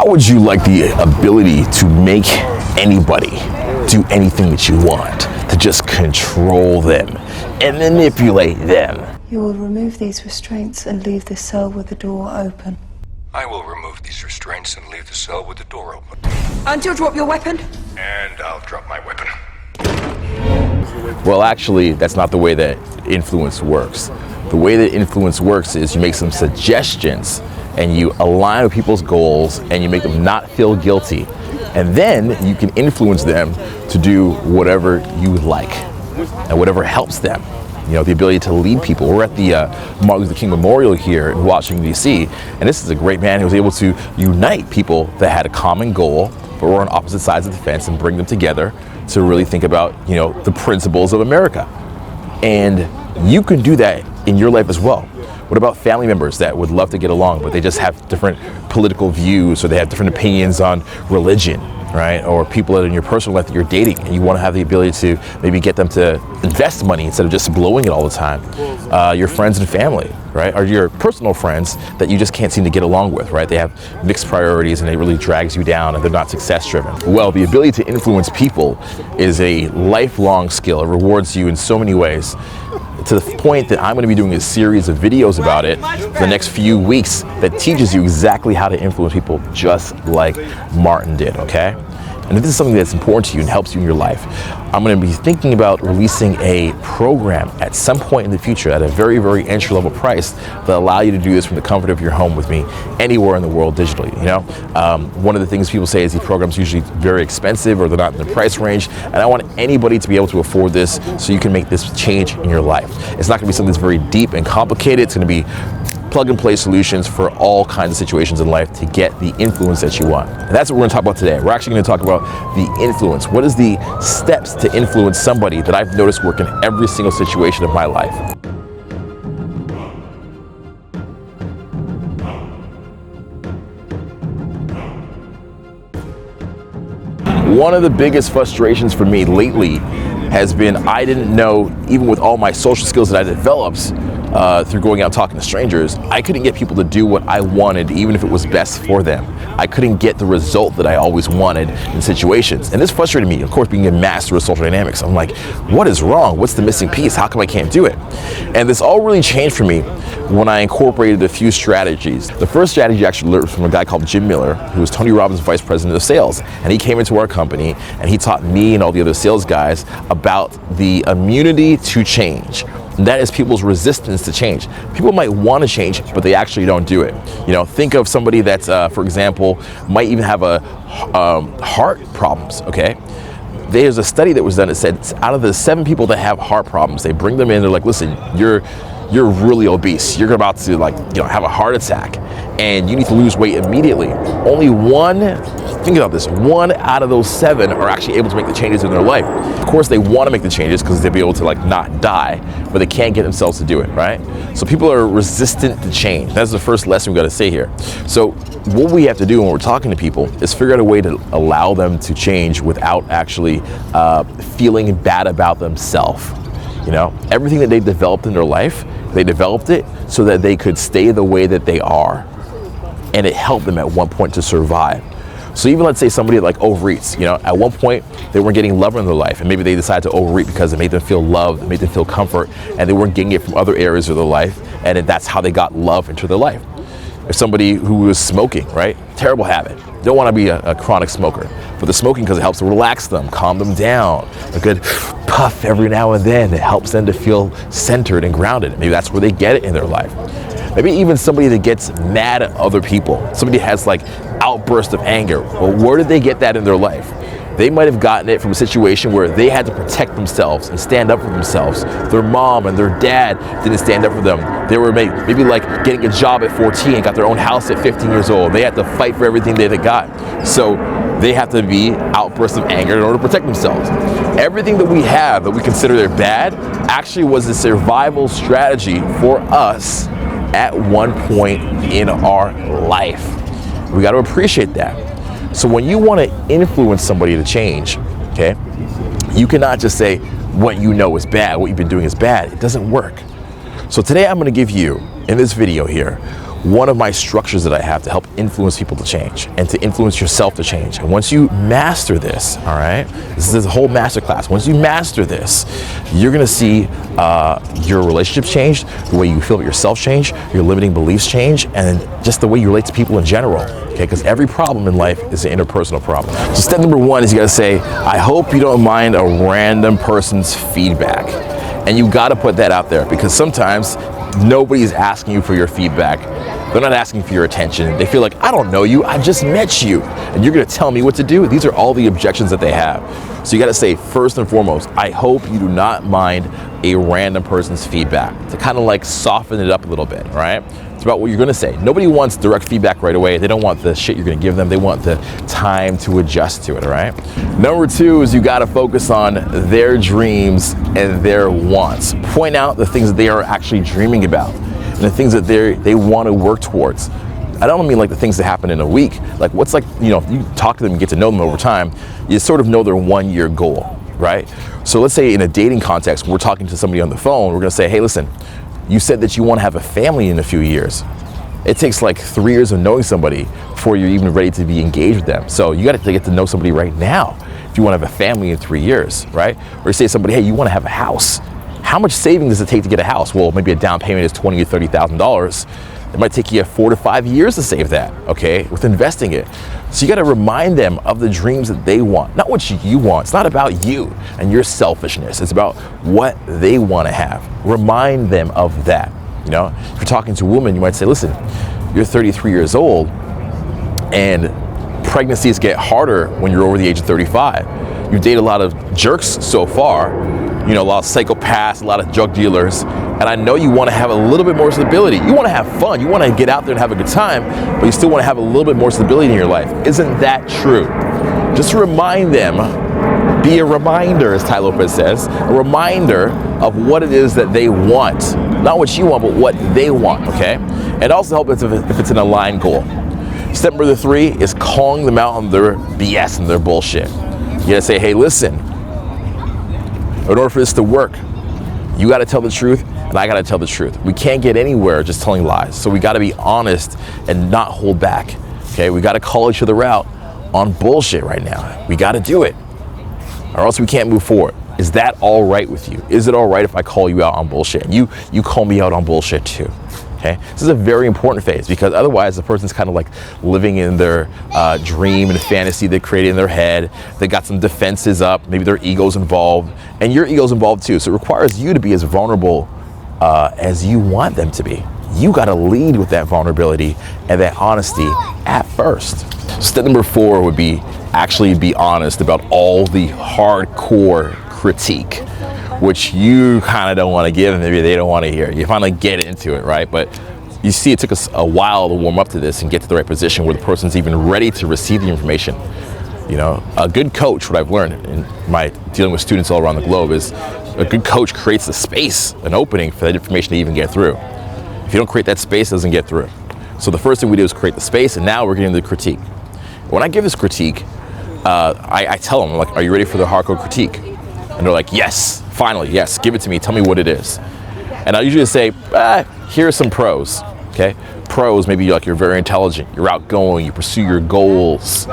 How would you like the ability to make anybody do anything that you want, to just control them and manipulate them? You will remove these restraints and leave this cell with the door open. I will remove these restraints and leave the cell with the door open. And you'll drop your weapon? And I'll drop my weapon. Well, actually, that's not the way that influence works. The way that influence works is you make some suggestions and you align with people's goals and you make them not feel guilty. And then you can influence them to do whatever you like and whatever helps them. You know, the ability to lead people. We're at the Martin Luther King Memorial here in Washington, D.C. And this is a great man who was able to unite people that had a common goal, but were on opposite sides of the fence, and bring them together to really think about, you know, the principles of America. And you can do that in your life as well. What about family members that would love to get along, but they just have different political views, or they have different opinions on religion, right? Or people that in your personal life that you're dating, and you want to have the ability to maybe get them to invest money instead of just blowing it all the time. Your friends and family, right? Or your personal friends that you just can't seem to get along with, right? They have mixed priorities and it really drags you down and they're not success driven. Well, the ability to influence people is a lifelong skill. It rewards you in so many ways, to the point that I'm going to be doing a series of videos about it for the next few weeks that teaches you exactly how to influence people just like Martin did, okay? And if this is something that's important to you and helps you in your life, I'm going to be thinking about releasing a program at some point in the future at a very, very entry-level price that allow you to do this from the comfort of your home with me anywhere in the world digitally. You know, one of the things people say is these programs are usually very expensive or they're not in the price range, and I want anybody to be able to afford this so you can make this change in your life. It's not going to be something that's very deep and complicated. It's going to be plug-and-play solutions for all kinds of situations in life to get the influence that you want. And that's what we're going to talk about today. We're actually going to talk about the influence. What is the steps to influence somebody that I've noticed work in every single situation of my life? One of the biggest frustrations for me lately has been I didn't know, even with all my social skills that I developed through going out talking to strangers, I couldn't get people to do what I wanted, even if it was best for them. I couldn't get the result that I always wanted in situations. And this frustrated me, of course, being a master of social dynamics. I'm like, what is wrong? What's the missing piece? How come I can't do it? And this all really changed for me when I incorporated a few strategies. The first strategy I actually learned from a guy called Jim Miller, who was Tony Robbins' vice president of sales. And he came into our company and he taught me and all the other sales guys about the immunity to change. And that is people's resistance to change. People might want to change, but they actually don't do it. You know, think of somebody that's, for example, might even have a heart problems, okay? There's a study that was done that said out of the 7 people that have heart problems, they bring them in, they're like, listen, you're really obese. You're about to have a heart attack and you need to lose weight immediately. Only think about this, 1 out of those 7 are actually able to make the changes in their life. Of course, they want to make the changes because they'll be able to not die, but they can't get themselves to do it, right? So people are resistant to change. That's the first lesson we got to say here. So what we have to do when we're talking to people is figure out a way to allow them to change without actually feeling bad about themselves. You know, everything that they developed in their life, they developed it so that they could stay the way that they are. And it helped them at one point to survive. So even let's say somebody overeats, at one point they weren't getting love in their life, and maybe they decided to overeat because it made them feel loved, it made them feel comfort, and they weren't getting it from other areas of their life, and that's how they got love into their life. If somebody who was smoking, right? Terrible habit. Don't want to be a chronic smoker. But the smoking, because it helps to relax them, calm them down. A good puff every now and then, it helps them to feel centered and grounded. Maybe that's where they get it in their life. Maybe even somebody that gets mad at other people. Somebody has outbursts of anger. Well, where did they get that in their life? They might have gotten it from a situation where they had to protect themselves and stand up for themselves. Their mom and their dad didn't stand up for them. They were maybe getting a job at 14 and got their own house at 15 years old. They had to fight for everything they got. So they have to be outbursts of anger in order to protect themselves. Everything that we have that we consider they're bad actually was a survival strategy for us at one point in our life. We got to appreciate that. So when you want to influence somebody to change, okay, you cannot just say what you know is bad, what you've been doing is bad. It doesn't work. So today I'm going to give you, in this video here, one of my structures that I have to help influence people to change and to influence yourself to change. And once you master this, all right, this is a whole master class. Once you master this, you're gonna see your relationships change, the way you feel about yourself change, your limiting beliefs change, and just the way you relate to people in general. Okay, because every problem in life is an interpersonal problem. So step number one is you gotta say, I hope you don't mind a random person's feedback. And you gotta put that out there, because sometimes nobody's asking you for your feedback. They're not asking for your attention. They feel like, I don't know you, I just met you, and you're gonna tell me what to do? These are all the objections that they have. So you gotta say, first and foremost, I hope you do not mind a random person's feedback, to kind of like soften it up a little bit, right? It's about what you're gonna say. Nobody wants direct feedback right away. They don't want the shit you're gonna give them. They want the time to adjust to it, all right? Number two is you gotta focus on their dreams and their wants. Point out the things that they are actually dreaming about and the things that they wanna work towards. I don't mean like the things that happen in a week. Like what's like, you know, if you talk to them and get to know them over time, you sort of know their 1 year goal, right? So let's say in a dating context, we're talking to somebody on the phone, we're gonna say, hey, listen, you said that you want to have a family in a few years. It takes like 3 years of knowing somebody before you're even ready to be engaged with them. So you got to get to know somebody right now if you want to have a family in 3 years, right? Or you say to somebody, hey, you want to have a house. How much saving does it take to get a house? Well, maybe a down payment is $20,000 or $30,000. It might take you 4 to 5 years to save that, okay, with investing it. So you got to remind them of the dreams that they want, not what you want. It's not about you and your selfishness. It's about what they want to have. Remind them of that. You know, if you're talking to a woman, you might say, listen, you're 33 years old and pregnancies get harder when you're over the age of 35. You've dated a lot of jerks so far, you know, a lot of psychopaths, a lot of drug dealers, and I know you want to have a little bit more stability. You want to have fun. You want to get out there and have a good time, but you still want to have a little bit more stability in your life. Isn't that true? Just remind them, be a reminder, as Ty Lopez says, a reminder of what it is that they want. Not what you want, but what they want, okay? And also help if it's an aligned goal. Step number 3 is calling them out on their BS and their bullshit. You gotta say, hey, listen, in order for this to work, you gotta tell the truth and I gotta tell the truth. We can't get anywhere just telling lies. So we gotta be honest and not hold back, okay? We gotta call each other out on bullshit right now. We gotta do it, or else we can't move forward. Is that all right with you? Is it all right if I call you out on bullshit and you call me out on bullshit too? Okay, this is a very important phase, because otherwise the person's kind of like living in their dream and fantasy they created in their head. They got some defenses up, maybe their ego's involved, and your ego's involved too. So it requires you to be as vulnerable as you want them to be. You got to lead with that vulnerability and that honesty at first. Step number 4 would be actually be honest about all the hardcore critique, which you kind of don't want to give and maybe they don't want to hear. You finally get into it, right? But you see, it took us a while to warm up to this and get to the right position where the person's even ready to receive the information. You know, a good coach, what I've learned in my dealing with students all around the globe, is a good coach creates a space, an opening for that information to even get through. If you don't create that space, it doesn't get through. So the first thing we do is create the space, and now we're getting the critique. When I give this critique, I tell them, like, are you ready for the hardcore critique? And they're like, yes, finally, yes, give it to me, tell me what it is. And I usually say, here are some pros, okay? Pros, maybe you're very intelligent, you're outgoing, you pursue your goals,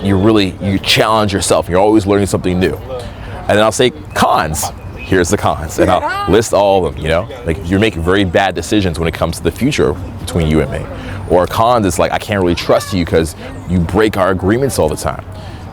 you challenge yourself, and you're always learning something new. And then I'll say cons. Here's the cons, and I'll list all of them, you know? Like, you're making very bad decisions when it comes to the future between you and me. Or cons, it's like, I can't really trust you because you break our agreements all the time,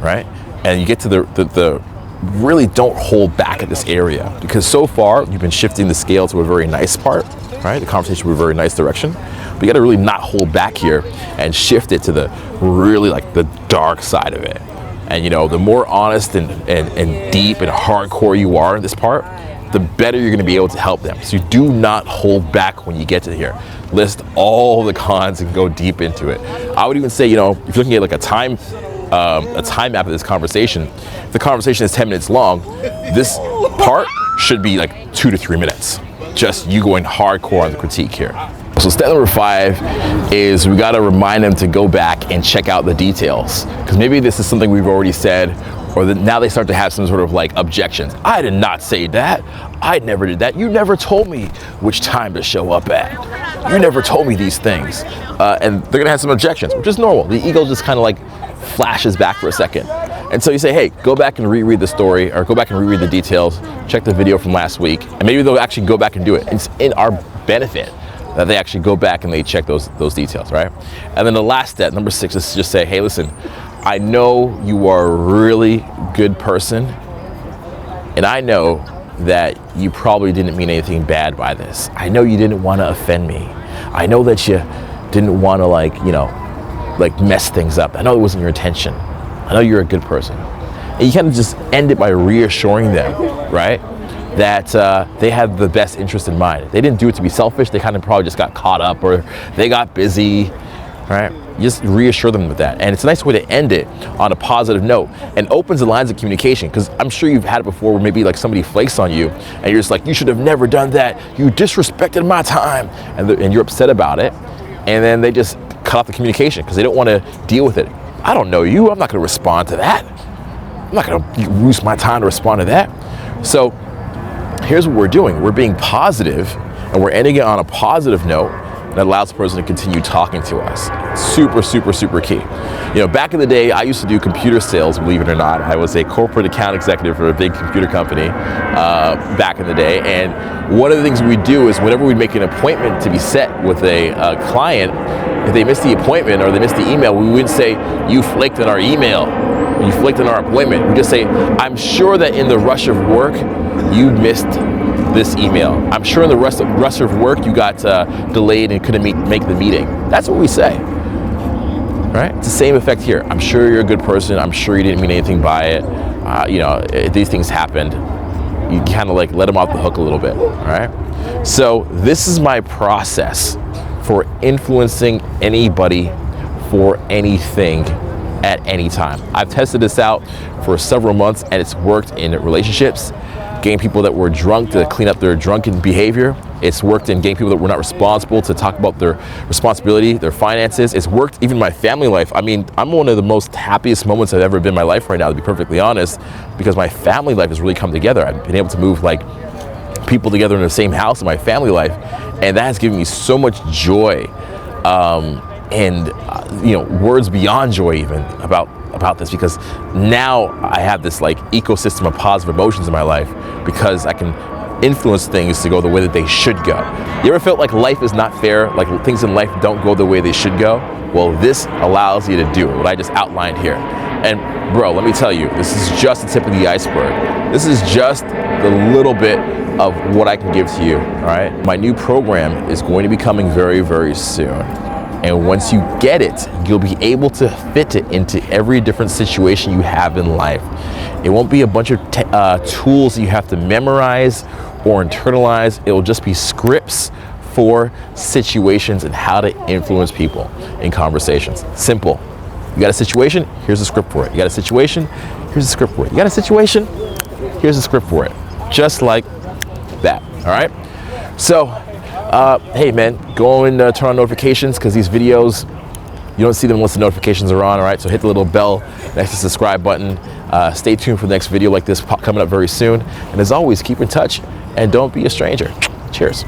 right? And you get to the really don't hold back at this area, because so far you've been shifting the scale to a very nice part, right? The conversation with a very nice direction. But you gotta really not hold back here and shift it to the really like the dark side of it. And you know, the more honest and deep and hardcore you are in this part, the better you're gonna be able to help them. So you do not hold back when you get to here. List all the cons and go deep into it. I would even say, you know, if you're looking at like a time map of this conversation, if the conversation is 10 minutes long, this part should be like 2 to 3 minutes. Just you going hardcore on the critique here. So step number 5 is we got to remind them to go back and check out the details, because maybe this is something we've already said, Or now they start to have some sort of like objections. I did not say that. I never did that. You never told me which time to show up at. You never told me these things. And they're gonna have some objections, which is normal. The ego just kind of like flashes back for a second. And so you say, hey, go back and reread the story, or go back and reread the details, check the video from last week, and maybe they'll actually go back and do it. It's in our benefit that they actually go back and they check those details, right? And then the last step, number 6, is to just say, hey, listen, I know you are a really good person, and I know that you probably didn't mean anything bad by this. I know you didn't want to offend me. I know that you didn't want to like mess things up. I know it wasn't your intention. I know you're a good person. And you kind of just end it by reassuring them, right? That they have the best interest in mind. They didn't do it to be selfish. They kind of probably just got caught up, or they got busy, right? You just reassure them with that. And it's a nice way to end it on a positive note, and opens the lines of communication, because I'm sure you've had it before where maybe like somebody flakes on you and you're just like, you should have never done that. You disrespected my time. And you're upset about it. And then they just cut off the communication because they don't want to deal with it. I don't know you. I'm not going to respond to that. I'm not going to waste my time to respond to that. So here's what we're doing. We're being positive, and we're ending it on a positive note that allows the person to continue talking to us. Super, super, super key. You know, back in the day, I used to do computer sales, believe it or not. I was a corporate account executive for a big computer company back in the day. And one of the things we do is whenever we make an appointment to be set with a client, if they miss the appointment or they miss the email, we wouldn't say, you flaked on our email, you flaked on our appointment. We just say, I'm sure that in the rush of work, you missed this email. I'm sure in the rush of work, you got delayed and couldn't make the meeting. That's what we say, right? It's the same effect here. I'm sure you're a good person. I'm sure you didn't mean anything by it. You know, these things happened. You kind of like let them off the hook a little bit, all right? So this is my process for influencing anybody for anything at any time. I've tested this out for several months, and it's worked in relationships, getting people that were drunk to clean up their drunken behavior. It's worked in getting people that were not responsible to talk about their responsibility, their finances. It's worked even in my family life. I mean, I'm one of the most happiest moments I've ever been in my life right now, to be perfectly honest, because my family life has really come together. I've been able to move like people together in the same house in my family life, and that has given me so much joy, and you know, words beyond joy even about this, because now I have this like ecosystem of positive emotions in my life, because I can influence things to go the way that they should go. You ever felt like life is not fair, like things in life don't go the way they should go? Well, this allows you to do it, what I just outlined here. And bro, let me tell you, this is just the tip of the iceberg. This is just the little bit of what I can give to you, all right? My new program is going to be coming very, very soon. And once you get it, you'll be able to fit it into every different situation you have in life. It won't be a bunch of tools you have to memorize or internalize. It will just be scripts for situations and how to influence people in conversations. Simple. You got a situation? Here's a script for it. You got a situation? Here's a script for it. You got a situation? Here's a script for it. Just like that, all right? So, hey man, go and turn on notifications, because these videos, you don't see them unless the notifications are on, all right? So hit the little bell next to the subscribe button. Stay tuned for the next video like this coming up very soon. And as always, keep in touch and don't be a stranger. Cheers.